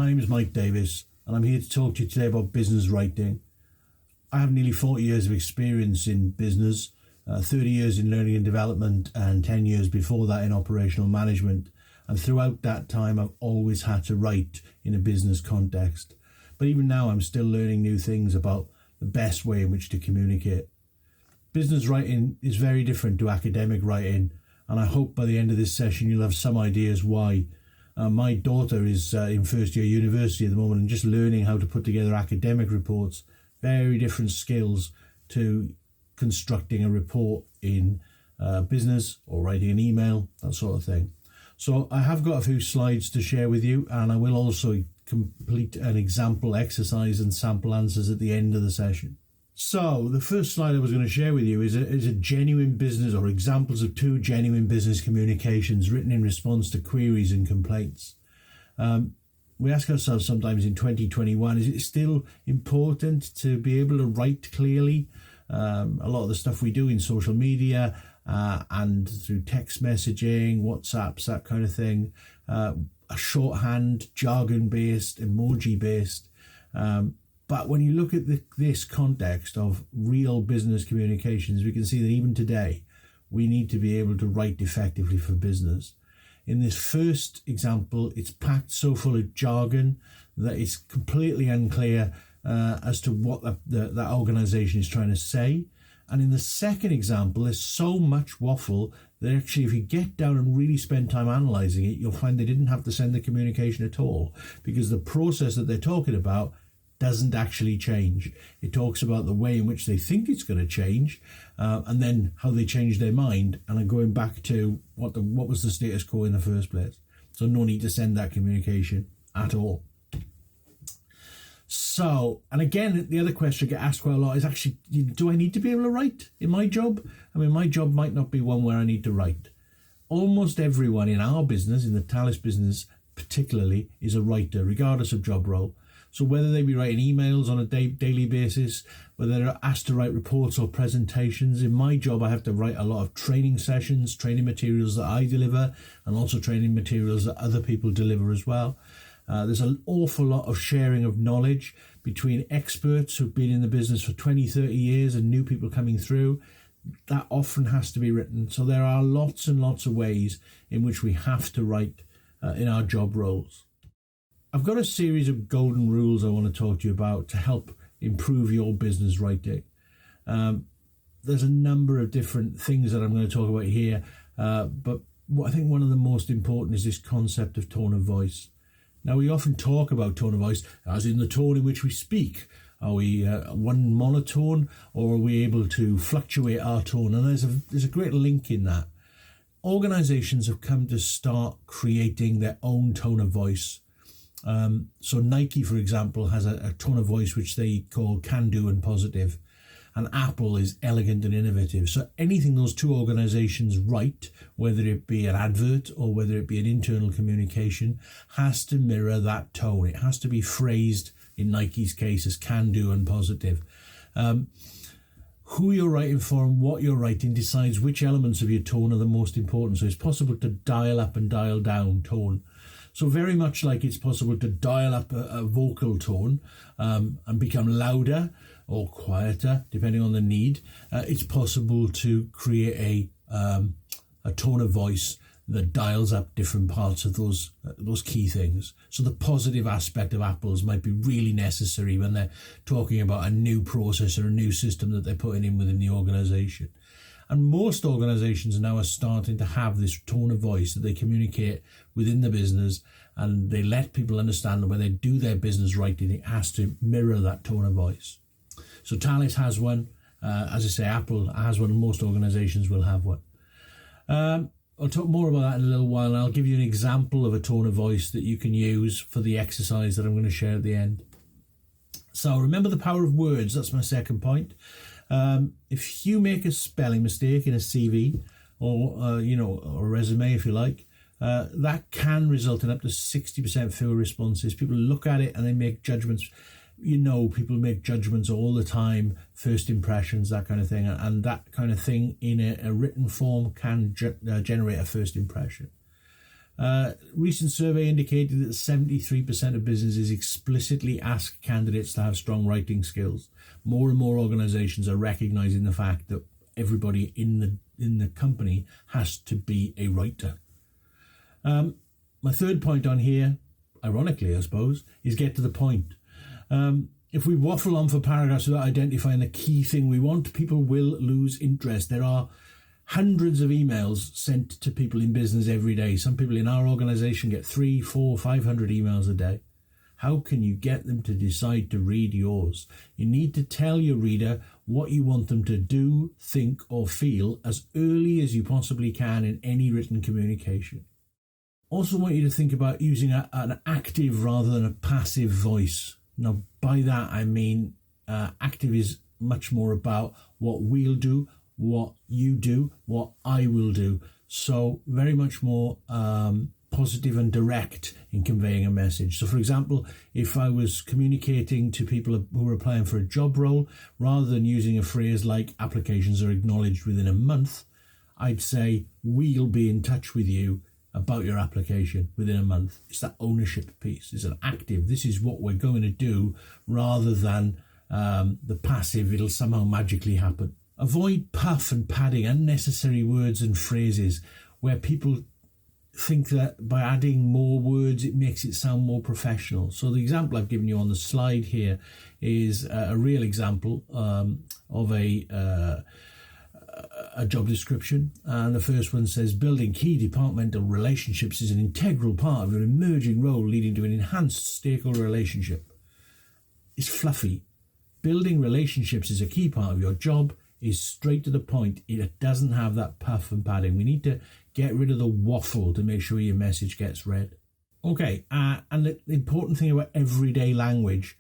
My name is Mike Davies, and I'm here to talk to you today about business writing. I have nearly 40 years of experience in business, 30 years in learning and development, and 10 years before that in operational management. And throughout that time, I've always had to write in a business context. But even now, I'm still learning new things about the best way in which to communicate. Business writing is very different to academic writing, and I hope by the end of this session you'll have some ideas why. My daughter is in first year university at the moment and just learning how to put together academic reports. Very different skills to constructing a report in business or writing an email, that sort of thing. So I have got a few slides to share with you, and I will also complete an example exercise and sample answers at the end of the session. So the first slide I was going to share with you is a genuine business, or examples of 2 genuine business communications written in response to queries and complaints. We ask ourselves sometimes in 2021, is it still important to be able to write clearly? A lot of the stuff we do in social media and through text messaging, WhatsApps, that kind of thing, a shorthand, jargon-based, emoji-based. But when you look at this context of real business communications, we can see that even today, we need to be able to write effectively for business. In this first example, it's packed so full of jargon that it's completely unclear as to what that organization is trying to say. And in the second example, there's so much waffle that actually, if you get down and really spend time analyzing it, you'll find they didn't have to send the communication at all, because the process that they're talking about doesn't actually change. It talks about the way in which they think it's going to change, and then how they change their mind, and are going back to what was the status quo in the first place. So no need to send that communication at all. So, and again, the other question I get asked quite a lot is actually, do I need to be able to write in my job? I mean, my job might not be one where I need to write. Almost everyone in our business, in the Thales business particularly, is a writer, regardless of job role. So whether they be writing emails on a daily basis, whether they're asked to write reports or presentations, in my job I have to write a lot of training sessions, training materials that I deliver, and also training materials that other people deliver as well. There's an awful lot of sharing of knowledge between experts who've been in the business for 20, 30 years and new people coming through. That often has to be written. So there are lots and lots of ways in which we have to write in our job roles. I've got a series of golden rules I want to talk to you about to help improve your business writing. There's a number of different things that I'm going to talk about here, but I think one of the most important is this concept of tone of voice. Now, we often talk about tone of voice as in the tone in which we speak. Are we one monotone, or are we able to fluctuate our tone? And there's a great link in that. Organizations have come to start creating their own tone of voice. So Nike, for example, has a tone of voice which they call can-do and positive, and Apple is elegant and innovative. So anything those 2 organizations write, whether it be an advert or whether it be an internal communication, has to mirror that tone. It has to be phrased, in Nike's case, as can-do and positive. Who you're writing for and what you're writing decides which elements of your tone are the most important. So it's possible to dial up and dial down tone. So very much like it's possible to dial up a vocal tone and become louder or quieter, depending on the need, it's possible to create a tone of voice that dials up different parts of those key things. So the positive aspect of Apple's might be really necessary when they're talking about a new process or a new system that they're putting in within the organization. And most organizations now are starting to have this tone of voice that they communicate within the business, and they let people understand that when they do their business writing, it has to mirror that tone of voice. So Thales has one. As I say, Apple has one, and most organizations will have one. I'll talk more about that in a little while, and I'll give you an example of a tone of voice that you can use for the exercise that I'm going to share at the end. So remember the power of words. That's my second point. If you make a spelling mistake in a CV or or a resume, if you like, that can result in up to 60% fewer responses. People look at it and they make judgments. People make judgments all the time, first impressions, that kind of thing, and that kind of thing in a written form can generate a first impression. Recent survey indicated that 73% of businesses explicitly ask candidates to have strong writing skills. More and more organizations are recognizing the fact that everybody in the company has to be a writer. My third point on here, ironically I suppose, is get to the point. If we waffle on for paragraphs without identifying the key thing we want, people will lose interest. There are hundreds of emails sent to people in business every day. Some people in our organization get 300, 400, 500 emails a day. How can you get them to decide to read yours? You need to tell your reader what you want them to do, think, or feel as early as you possibly can in any written communication. Also want you to think about using an active rather than a passive voice. Now, by that I mean active is much more about what we'll do, what you do, what I will do. So very much more positive and direct in conveying a message. So for example, if I was communicating to people who were applying for a job role, rather than using a phrase like applications are acknowledged within a month, I'd say we'll be in touch with you about your application within a month. It's that ownership piece. It's an active, this is what we're going to do, rather than the passive, it'll somehow magically happen. Avoid puff and padding, unnecessary words and phrases where people think that by adding more words it makes it sound more professional. So the example I've given you on the slide here is a real example of a job description, and the first one says building key departmental relationships is an integral part of an emerging role leading to an enhanced stakeholder relationship. It's fluffy. Building relationships is a key part of your job, is straight to the point. It doesn't have that puff and padding. We need to get rid of the waffle to make sure your message gets read. Okay, and the important thing about everyday language,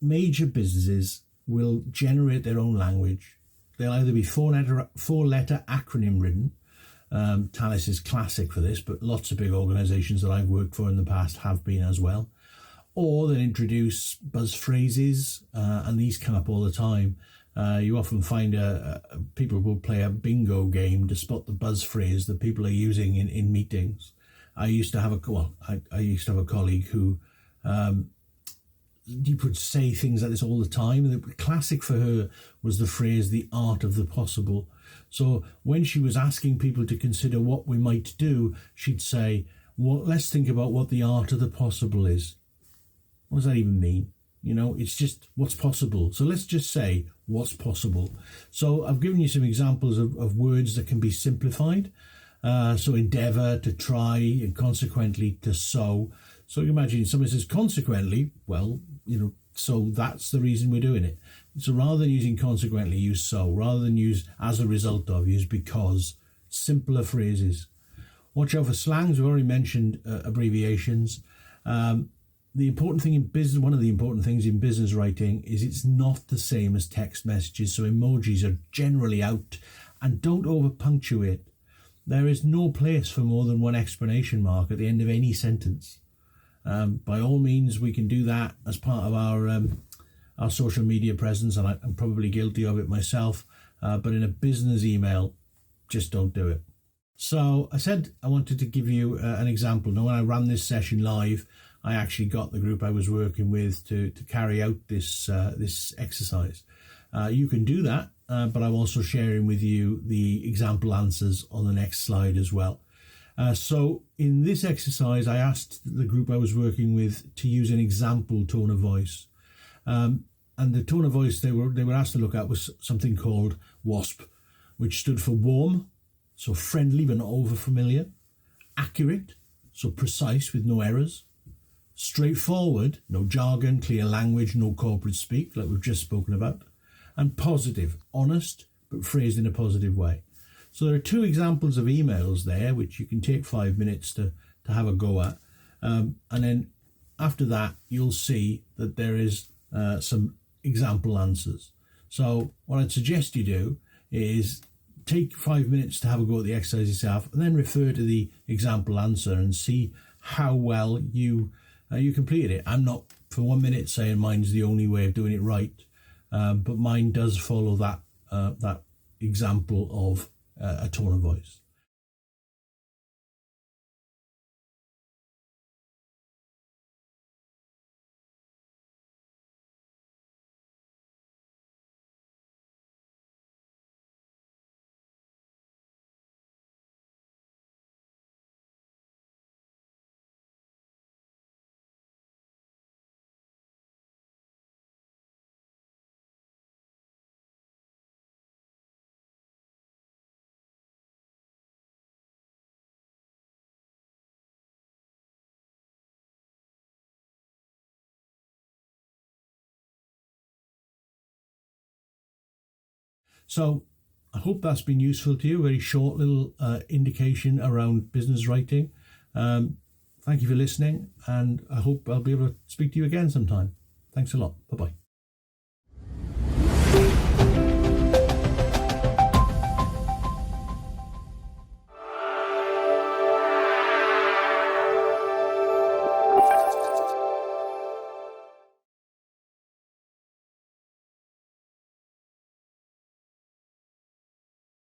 major businesses will generate their own language. They'll either be four-letter acronym written. Thales is classic for this, but lots of big organizations that I've worked for in the past have been as well. Or they'll introduce buzz phrases, and these come up all the time. You often find people will play a bingo game to spot the buzz phrase that people are using in meetings. I used to have a colleague who you would say things like this all the time. And the classic for her was the phrase, the art of the possible. So when she was asking people to consider what we might do, she'd say, well, let's think about what the art of the possible is. What does that even mean? You know, it's just what's possible. So let's just say what's possible. So I've given you some examples of words that can be simplified. So endeavour, to try, and consequently to so. So you imagine someone says consequently, well, you know, so that's the reason we're doing it. So rather than using consequently, use so. Rather than use as a result of, use because. Simpler phrases. Watch out for slangs. We've already mentioned abbreviations. The important thing in business, one of the important things in business writing is it's not the same as text messages. So emojis are generally out, and don't over punctuate. There is no place for more than one exclamation mark at the end of any sentence. By all means, we can do that as part of our social media presence, and I'm probably guilty of it myself. But in a business email, just don't do it. So I said I wanted to give you an example. Now, when I ran this session live, I actually got the group I was working with to carry out this exercise. You can do that, but I'm also sharing with you the example answers on the next slide as well. So in this exercise, I asked the group I was working with to use an example tone of voice. And the tone of voice they were asked to look at was something called WASP, which stood for warm, so friendly but not over familiar; accurate, so precise with no errors; straightforward, no jargon, clear language, no corporate speak, like we've just spoken about; and positive, honest, but phrased in a positive way. So there are two examples of emails there, which you can take 5 minutes to have a go at. And then after that, you'll see that there is some example answers. So what I'd suggest you do is take 5 minutes to have a go at the exercise yourself, and then refer to the example answer and see how well you completed it. I'm not for 1 minute saying mine's the only way of doing it right, but mine does follow that example of a tone of voice. So I hope that's been useful to you. Very short little indication around business writing. Thank you for listening, and I hope I'll be able to speak to you again sometime. Thanks a lot. Bye-bye.